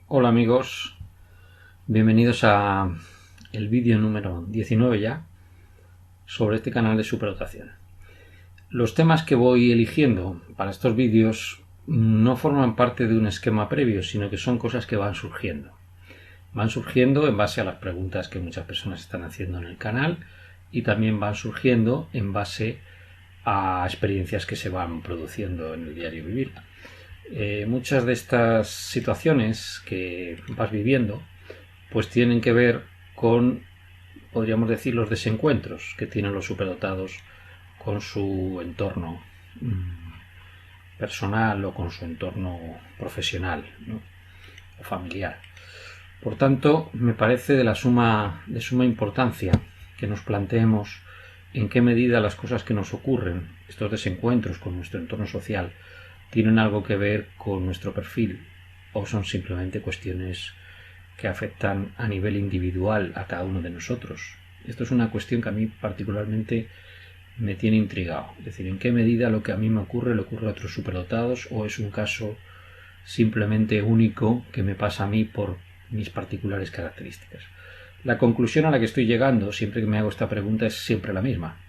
Hola amigos, bienvenidos a el vídeo número 19 ya sobre este canal de superdotación. Los temas que voy eligiendo para estos vídeos no forman parte de un esquema previo, sino que son cosas que van surgiendo. Van surgiendo en base a las preguntas que muchas personas están haciendo en el canal y también van surgiendo en base a experiencias que se van produciendo en el diario vivir. Muchas de estas situaciones que vas viviendo pues tienen que ver con, podríamos decir, los desencuentros que tienen los superdotados con su entorno personal o con su entorno profesional, ¿no? O familiar. Por tanto, me parece de suma importancia que nos planteemos en qué medida las cosas que nos ocurren, estos desencuentros con nuestro entorno social, tienen algo que ver con nuestro perfil o son simplemente cuestiones que afectan a nivel individual a cada uno de nosotros. Esto es una cuestión que a mí particularmente me tiene intrigado. Es decir, en qué medida lo que a mí me ocurre le ocurre a otros superdotados o es un caso simplemente único que me pasa a mí por mis particulares características. La conclusión a la que estoy llegando siempre que me hago esta pregunta es siempre la misma.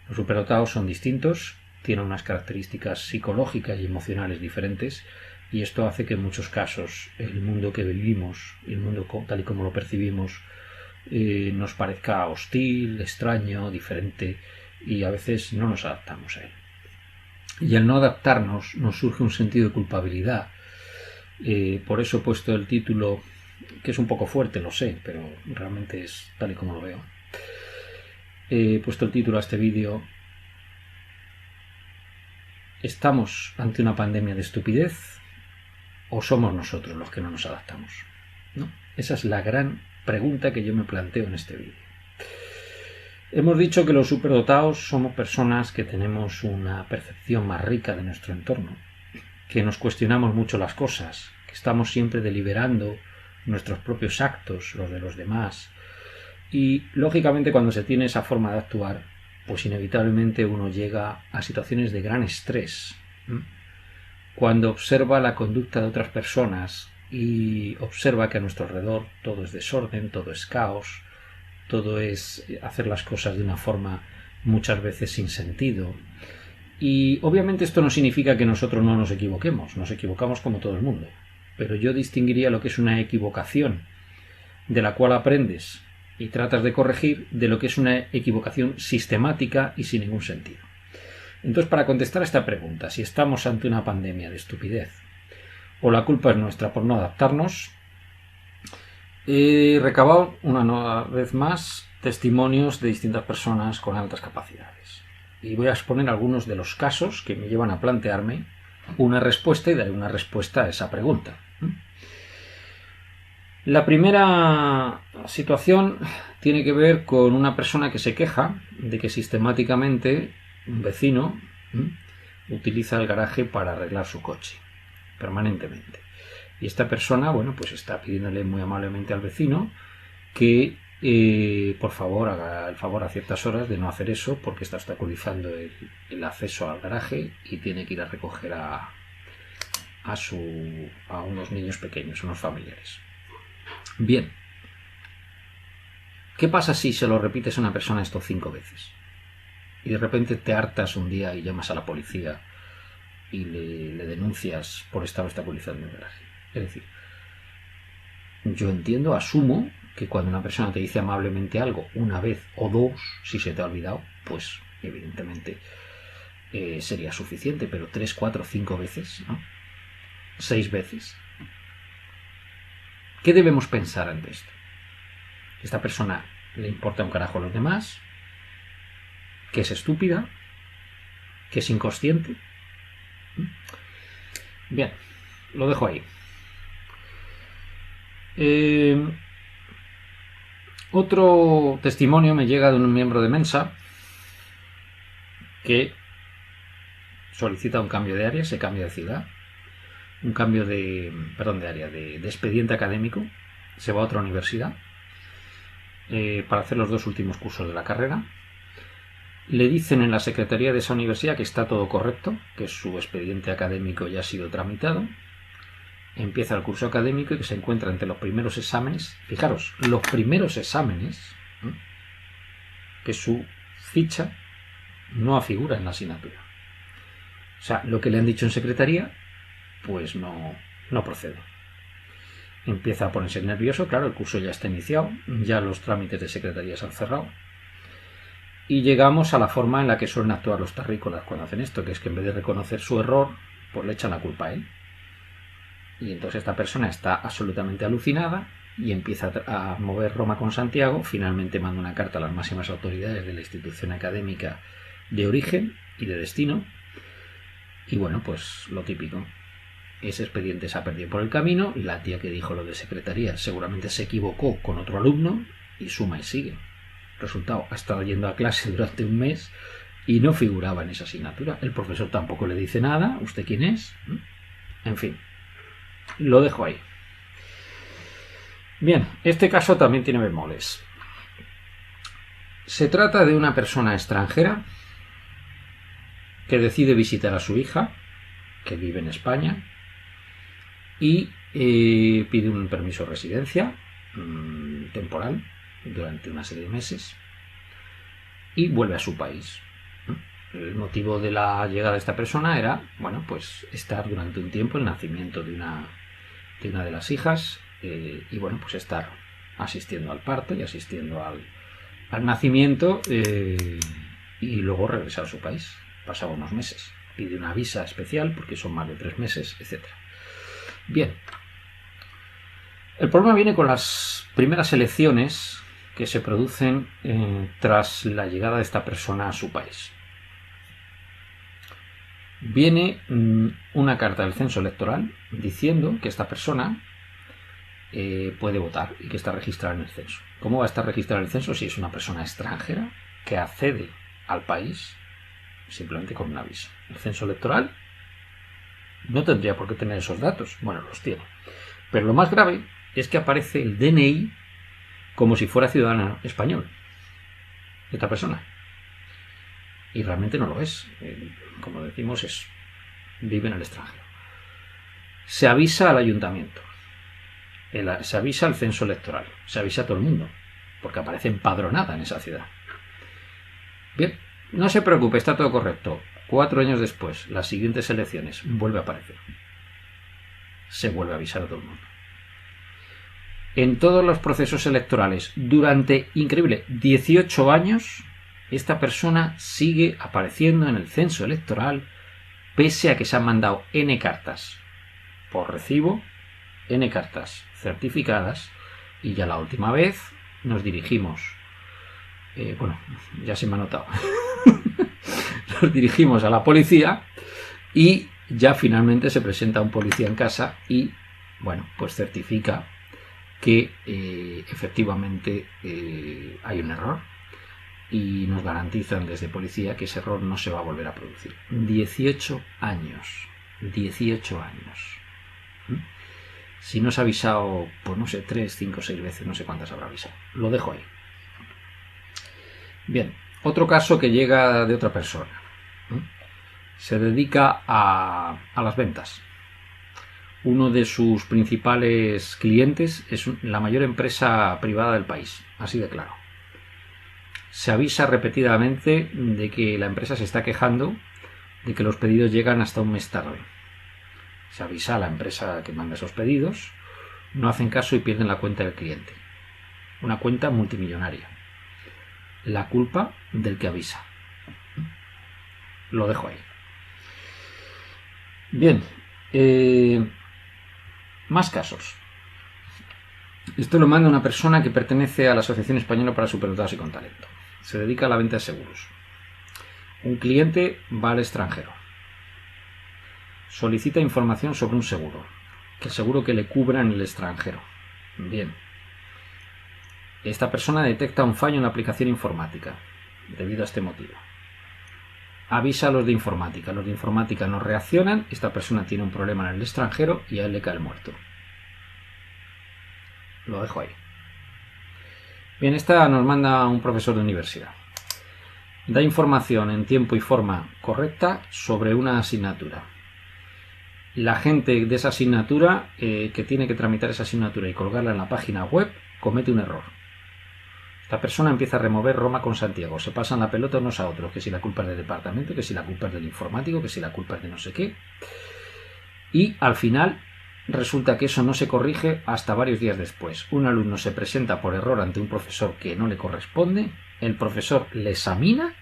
Los superdotados son distintos, tienen unas características psicológicas y emocionales diferentes y esto hace que en muchos casos el mundo que vivimos, el mundo tal y como lo percibimos, nos parezca hostil, extraño, diferente y a veces no nos adaptamos a él. Y al no adaptarnos nos surge un sentido de culpabilidad. Por eso he puesto el título, que es un poco fuerte, lo sé, pero realmente es tal y como lo veo. He puesto el título a este vídeo: ¿estamos ante una pandemia de estupidez o somos nosotros los que no nos adaptamos? ¿No? Esa es la gran pregunta que yo me planteo en este vídeo. Hemos dicho que los superdotados somos personas que tenemos una percepción más rica de nuestro entorno, que nos cuestionamos mucho las cosas, que estamos siempre deliberando nuestros propios actos, los de los demás, y lógicamente cuando se tiene esa forma de actuar, pues inevitablemente uno llega a situaciones de gran estrés. Cuando observa la conducta de otras personas y observa que a nuestro alrededor todo es desorden, todo es caos, todo es hacer las cosas de una forma muchas veces sin sentido. Y obviamente esto no significa que nosotros no nos equivocamos como todo el mundo. Pero yo distinguiría lo que es una equivocación de la cual aprendes y tratas de corregir de lo que es una equivocación sistemática y sin ningún sentido. Entonces, para contestar a esta pregunta, si estamos ante una pandemia de estupidez o la culpa es nuestra por no adaptarnos, he recabado una vez más testimonios de distintas personas con altas capacidades. Y voy a exponer algunos de los casos que me llevan a plantearme una respuesta y daré una respuesta a esa pregunta. La primera situación tiene que ver con una persona que se queja de que sistemáticamente un vecino utiliza el garaje para arreglar su coche permanentemente. Y esta persona, bueno, pues está pidiéndole muy amablemente al vecino que por favor haga el favor a ciertas horas de no hacer eso porque está obstaculizando el acceso al garaje y tiene que ir a recoger a unos niños pequeños, unos familiares. Bien, ¿qué pasa si se lo repites a una persona esto 5 veces? Y de repente te hartas un día y llamas a la policía y le denuncias por estar obstaculizando el garaje. Es decir, yo entiendo, asumo que cuando una persona te dice amablemente algo una vez o dos, si se te ha olvidado, pues evidentemente sería suficiente, pero 3, 4, 5 veces, ¿no? 6 veces. ¿Qué debemos pensar ante esto? ¿Esta persona le importa un carajo a los demás? ¿Que es estúpida? ¿Que es inconsciente? Bien, lo dejo ahí. Otro testimonio me llega de un miembro de Mensa que solicita un cambio de área, se cambia de ciudad, un cambio de expediente académico, se va a otra universidad para hacer los 2 últimos cursos de la carrera. Le dicen en la secretaría de esa universidad que está todo correcto, que su expediente académico ya ha sido tramitado, empieza el curso académico y que se encuentra entre los primeros exámenes, fijaros, los primeros exámenes, ¿eh? Que su ficha no figura en la asignatura. O sea, lo que le han dicho en secretaría, pues no procede. Empieza a ponerse nervioso, claro, el curso ya está iniciado, ya los trámites de secretaría se han cerrado. Y llegamos a la forma en la que suelen actuar los terrícolas cuando hacen esto, que es que en vez de reconocer su error, pues le echan la culpa a él. Y entonces esta persona está absolutamente alucinada y empieza a mover Roma con Santiago. Finalmente manda una carta a las máximas autoridades de la institución académica de origen y de destino. Y bueno, pues lo típico. Ese expediente se ha perdido por el camino. La tía que dijo lo de secretaría seguramente se equivocó con otro alumno y suma y sigue. Resultado, ha estado yendo a clase durante un mes y no figuraba en esa asignatura. El profesor tampoco le dice nada. ¿Usted quién es? En fin, lo dejo ahí. Bien, este caso también tiene bemoles. Se trata de una persona extranjera que decide visitar a su hija, que vive en España, y pide un permiso de residencia temporal durante una serie de meses y vuelve a su país. El motivo de la llegada de esta persona era, bueno, pues estar durante un tiempo el nacimiento de una de las hijas y bueno, pues estar asistiendo al parto y asistiendo al nacimiento y luego regresar a su país. Pasaba unos meses. Pide una visa especial porque son más de 3 meses, etc. Bien. El problema viene con las primeras elecciones que se producen tras la llegada de esta persona a su país. Viene una carta del censo electoral diciendo que esta persona puede votar y que está registrada en el censo. ¿Cómo va a estar registrada en el censo si es una persona extranjera que accede al país simplemente con una visa? El censo electoral no tendría por qué tener esos datos. Bueno, los tiene. Pero lo más grave es que aparece el DNI como si fuera ciudadano español de esta persona. Y realmente no lo es. Como decimos, vive en el extranjero. Se avisa al ayuntamiento. Se avisa al censo electoral. Se avisa a todo el mundo. Porque aparece empadronada en esa ciudad. Bien, no se preocupe, está todo correcto. 4 años después, las siguientes elecciones, vuelve a aparecer. Se vuelve a avisar a todo el mundo. En todos los procesos electorales, durante, increíble, 18 años, esta persona sigue apareciendo en el censo electoral, pese a que se han mandado N cartas por recibo, N cartas certificadas, y ya la última vez nos dirigimos, bueno, ya se me ha notado, nos dirigimos a la policía y ya finalmente se presenta un policía en casa y, bueno, pues certifica que efectivamente hay un error y nos garantizan desde policía que ese error no se va a volver a producir. 18 años. 18 años. Si no se ha avisado, pues no sé, 3, 5, 6 veces, no sé cuántas habrá avisado. Lo dejo ahí. Bien, otro caso que llega de otra persona. Se dedica a las ventas. Uno de sus principales clientes es la mayor empresa privada del país, así de claro. Se avisa repetidamente de que la empresa se está quejando de que los pedidos llegan hasta un mes tarde. Se avisa a la empresa que manda esos pedidos, no hacen caso y pierden la cuenta del cliente. Una cuenta multimillonaria. La culpa del que avisa. Lo dejo ahí. Bien. Más casos. Esto lo manda una persona que pertenece a la Asociación Española para Superdotados y con Talento. Se dedica a la venta de seguros. Un cliente va al extranjero. Solicita información sobre un seguro. Que el seguro que le cubra en el extranjero. Bien. Esta persona detecta un fallo en la aplicación informática debido a este motivo. Avisa a los de informática. Los de informática no reaccionan. Esta persona tiene un problema en el extranjero y a él le cae el muerto. Lo dejo ahí. Bien, esta nos manda un profesor de universidad. Da información en tiempo y forma correcta sobre una asignatura. la gente de esa asignatura que tiene que tramitar esa asignatura y colgarla en la página web comete un error. Esta persona empieza a remover Roma con Santiago, se pasan la pelota unos a otros, que si la culpa es del departamento, que si la culpa es del informático, que si la culpa es de no sé qué. Y al final resulta que eso no se corrige hasta varios días después. Un alumno se presenta por error ante un profesor que no le corresponde, el profesor le examina,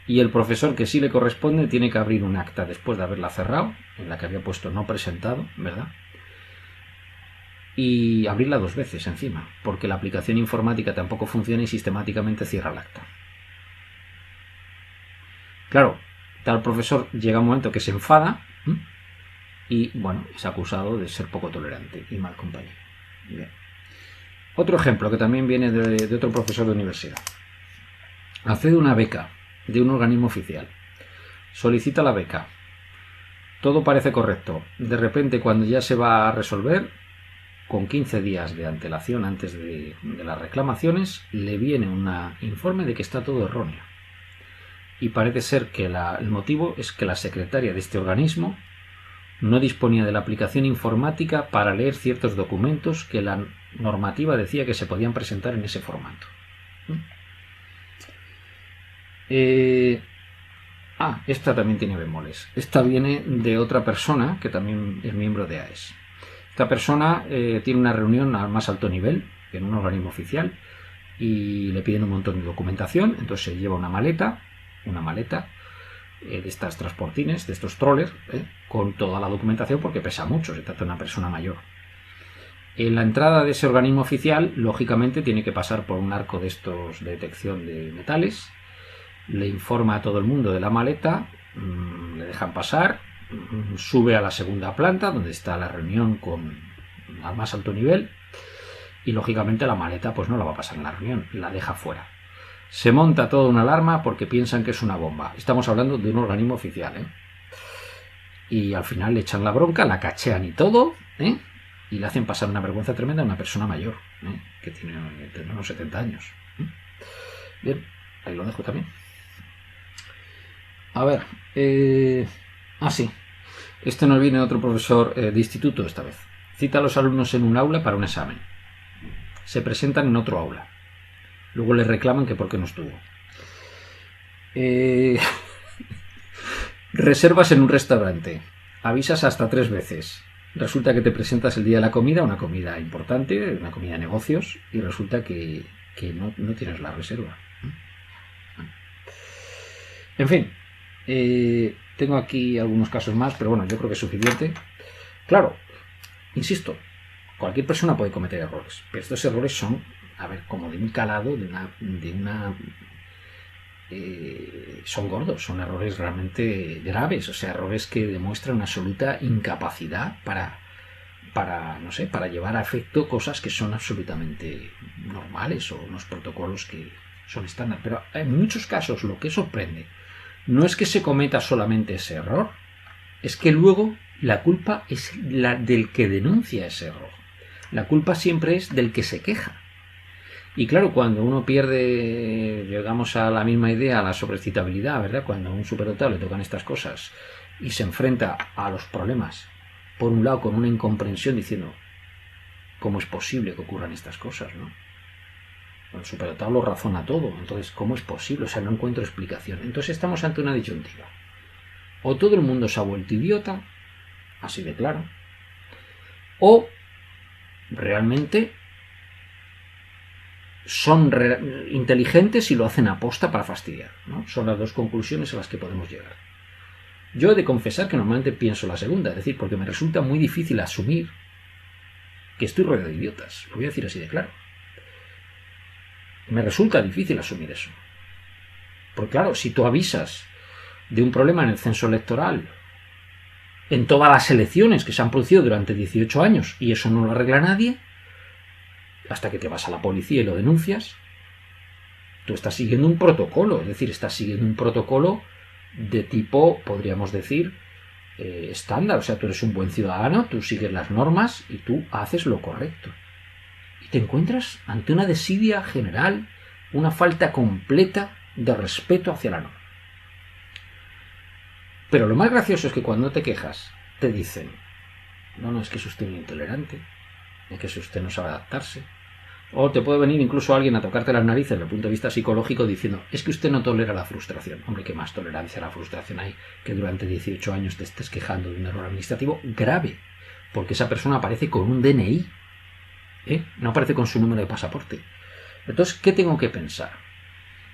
y el profesor que sí le corresponde tiene que abrir un acta después de haberla cerrado, en la que había puesto no presentado, ¿verdad? Y abrirla 2 veces encima, porque la aplicación informática tampoco funciona y sistemáticamente cierra el acta. Claro, tal profesor llega un momento que se enfada y, bueno, es acusado de ser poco tolerante y mal compañero. Bien. Otro ejemplo que también viene de otro profesor de universidad. Accede una beca de un organismo oficial. Solicita la beca. Todo parece correcto. De repente, cuando ya se va a resolver, con 15 días de antelación antes de las reclamaciones, le viene un informe de que está todo erróneo. Y parece ser que el motivo es que la secretaria de este organismo no disponía de la aplicación informática para leer ciertos documentos que la normativa decía que se podían presentar en ese formato. Esta también tiene bemoles. Esta viene de otra persona que también es miembro de AES. Esta persona tiene una reunión al más alto nivel en un organismo oficial y le piden un montón de documentación. Entonces se lleva una maleta de estas transportines, de estos trollers, con toda la documentación porque pesa mucho, se trata de una persona mayor. En la entrada de ese organismo oficial, lógicamente, tiene que pasar por un arco de estos de detección de metales. Le informa a todo el mundo de la maleta, le dejan pasar, sube a la segunda planta donde está la reunión al más alto nivel y lógicamente la maleta pues no la va a pasar en la reunión, la deja fuera. Se monta toda una alarma porque piensan que es una bomba. Estamos hablando de un organismo oficial, y al final le echan la bronca, la cachean y todo, y le hacen pasar una vergüenza tremenda a una persona mayor, que tiene unos 70 años. Bien, ahí lo dejo también. A ver, sí. Este nos viene otro profesor de instituto esta vez. Cita a los alumnos en un aula para un examen. Se presentan en otro aula. Luego le reclaman que por qué no estuvo. Reservas en un restaurante. Avisas hasta 3 veces. Resulta que te presentas el día de la comida, una comida importante, una comida de negocios, y resulta que no tienes la reserva. En fin, tengo aquí algunos casos más, pero bueno, yo creo que es suficiente. Claro, insisto, cualquier persona puede cometer errores, pero estos errores son, como de un calado, son gordos, son errores realmente graves, o sea, errores que demuestran una absoluta incapacidad para llevar a efecto cosas que son absolutamente normales o unos protocolos que son estándar. Pero en muchos casos lo que sorprende no es que se cometa solamente ese error, es que luego la culpa es la del que denuncia ese error. La culpa siempre es del que se queja. Y claro, cuando uno pierde, llegamos a la misma idea, a la sobrecitabilidad, ¿verdad? Cuando a un superdotado le tocan estas cosas y se enfrenta a los problemas, por un lado con una incomprensión diciendo, ¿cómo es posible que ocurran estas cosas, no? El superdotado lo razona todo, entonces, ¿cómo es posible? O sea, no encuentro explicación. Entonces estamos ante una disyuntiva. O todo el mundo se ha vuelto idiota, así de claro, o realmente son inteligentes y lo hacen aposta para fastidiar, ¿no? Son las dos conclusiones a las que podemos llegar. Yo he de confesar que normalmente pienso la segunda, es decir, porque me resulta muy difícil asumir que estoy rodeado de idiotas. Lo voy a decir así de claro. Me resulta difícil asumir eso. Porque claro, si tú avisas de un problema en el censo electoral, en todas las elecciones que se han producido durante 18 años, y eso no lo arregla nadie, hasta que te vas a la policía y lo denuncias, tú estás siguiendo un protocolo, es decir, estás siguiendo un protocolo de tipo, podríamos decir, estándar. O sea, tú eres un buen ciudadano, tú sigues las normas y tú haces lo correcto. Y te encuentras ante una desidia general, una falta completa de respeto hacia la norma. Pero lo más gracioso es que cuando te quejas, te dicen, no, es que es usted un intolerante, es que usted no sabe adaptarse. O te puede venir incluso alguien a tocarte las narices desde el punto de vista psicológico diciendo, es que usted no tolera la frustración. Hombre, ¿qué más tolerancia a la frustración hay que durante 18 años te estés quejando de un error administrativo grave? Porque esa persona aparece con un DNI, no aparece con su número de pasaporte. Entonces, ¿qué tengo que pensar?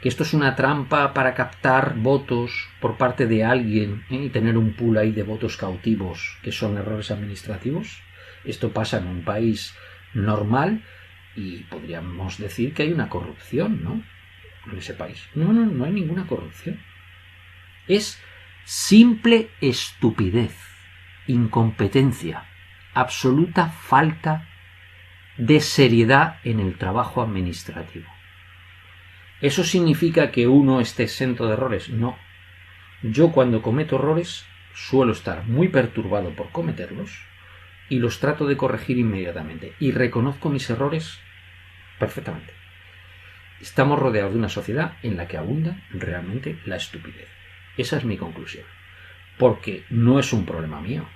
¿Que esto es una trampa para captar votos por parte de alguien y tener un pool ahí de votos cautivos que son errores administrativos? Esto pasa en un país normal y podríamos decir que hay una corrupción, ¿no? En ese país. No hay ninguna corrupción. Es simple estupidez, incompetencia, absoluta falta de seriedad en el trabajo administrativo. ¿Eso significa que uno esté exento de errores? No. Yo cuando cometo errores suelo estar muy perturbado por cometerlos y los trato de corregir inmediatamente y reconozco mis errores perfectamente. Estamos rodeados de una sociedad en la que abunda realmente la estupidez. Esa es mi conclusión. Porque no es un problema mío.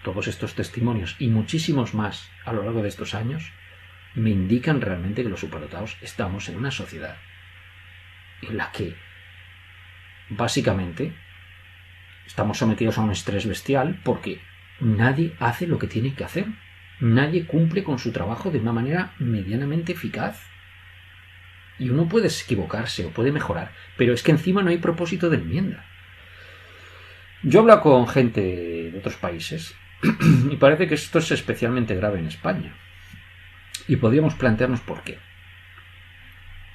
Todos estos testimonios y muchísimos más a lo largo de estos años me indican realmente que los superdotados estamos en una sociedad en la que básicamente estamos sometidos a un estrés bestial porque nadie hace lo que tiene que hacer. Nadie cumple con su trabajo de una manera medianamente eficaz. Y uno puede equivocarse o puede mejorar, pero es que encima no hay propósito de enmienda. Yo hablo con gente de otros países y parece que esto es especialmente grave en España. Y podríamos plantearnos por qué.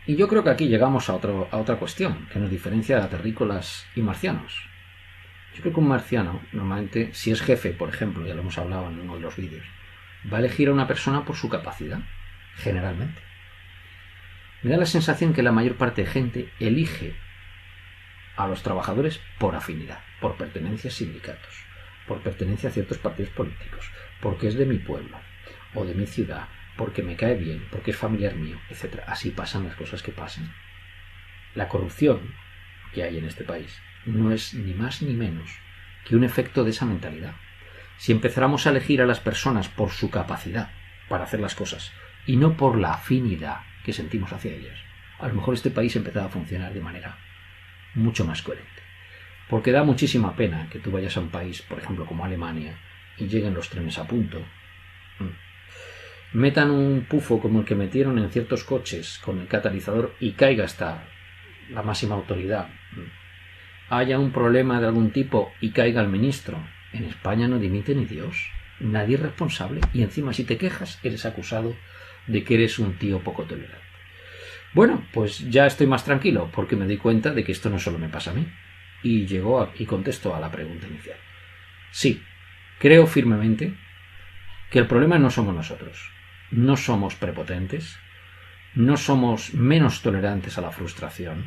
Y yo creo que aquí llegamos a otra cuestión que nos diferencia de terrícolas y marcianos. Yo creo que un marciano, normalmente, si es jefe, por ejemplo, ya lo hemos hablado en uno de los vídeos, va a elegir a una persona por su capacidad, generalmente. Me da la sensación que la mayor parte de gente elige a los trabajadores por afinidad, por pertenencia a sindicatos, por pertenencia a ciertos partidos políticos, porque es de mi pueblo o de mi ciudad, porque me cae bien, porque es familiar mío, etc. Así pasan las cosas que pasan. La corrupción que hay en este país no es ni más ni menos que un efecto de esa mentalidad. Si empezáramos a elegir a las personas por su capacidad para hacer las cosas y no por la afinidad que sentimos hacia ellas, a lo mejor este país empezaba a funcionar de manera mucho más coherente. Porque da muchísima pena que tú vayas a un país, por ejemplo, como Alemania, y lleguen los trenes a punto, metan un pufo como el que metieron en ciertos coches con el catalizador y caiga hasta la máxima autoridad, haya un problema de algún tipo y caiga el ministro. En España no dimite ni Dios, nadie es responsable y encima si te quejas eres acusado de que eres un tío poco tolerante. Bueno, pues ya estoy más tranquilo porque me doy cuenta de que esto no solo me pasa a mí. Y y contesto a la pregunta inicial. Sí, creo firmemente que el problema no somos nosotros. No somos prepotentes, no somos menos tolerantes a la frustración.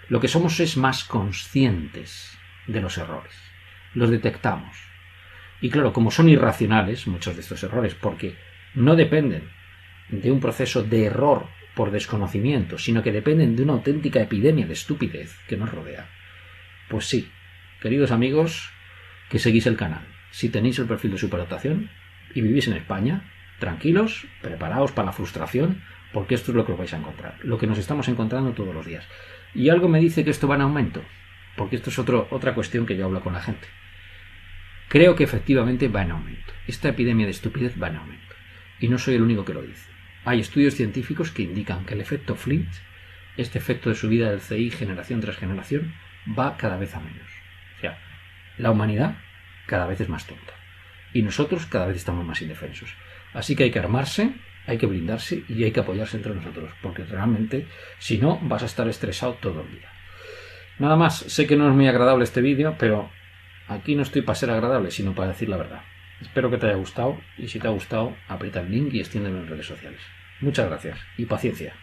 Lo que somos es más conscientes de los errores. Los detectamos. Y claro, como son irracionales muchos de estos errores, porque no dependen de un proceso de error por desconocimiento, sino que dependen de una auténtica epidemia de estupidez que nos rodea. Pues sí, queridos amigos, que seguís el canal. Si tenéis el perfil de superdotación y vivís en España, tranquilos, preparaos para la frustración, porque esto es lo que os vais a encontrar, lo que nos estamos encontrando todos los días. Y algo me dice que esto va en aumento, porque esto es otra cuestión que yo hablo con la gente. Creo que efectivamente va en aumento. Esta epidemia de estupidez va en aumento. Y no soy el único que lo dice. Hay estudios científicos que indican que el efecto Flint, este efecto de subida del CI generación tras generación, va cada vez a menos. O sea, la humanidad cada vez es más tonta. Y nosotros cada vez estamos más indefensos. Así que hay que armarse, hay que blindarse y hay que apoyarse entre nosotros. Porque realmente, si no, vas a estar estresado todo el día. Nada más, sé que no es muy agradable este vídeo, pero aquí no estoy para ser agradable, sino para decir la verdad. Espero que te haya gustado y si te ha gustado, aprieta el link y extiéndelo en redes sociales. Muchas gracias y paciencia.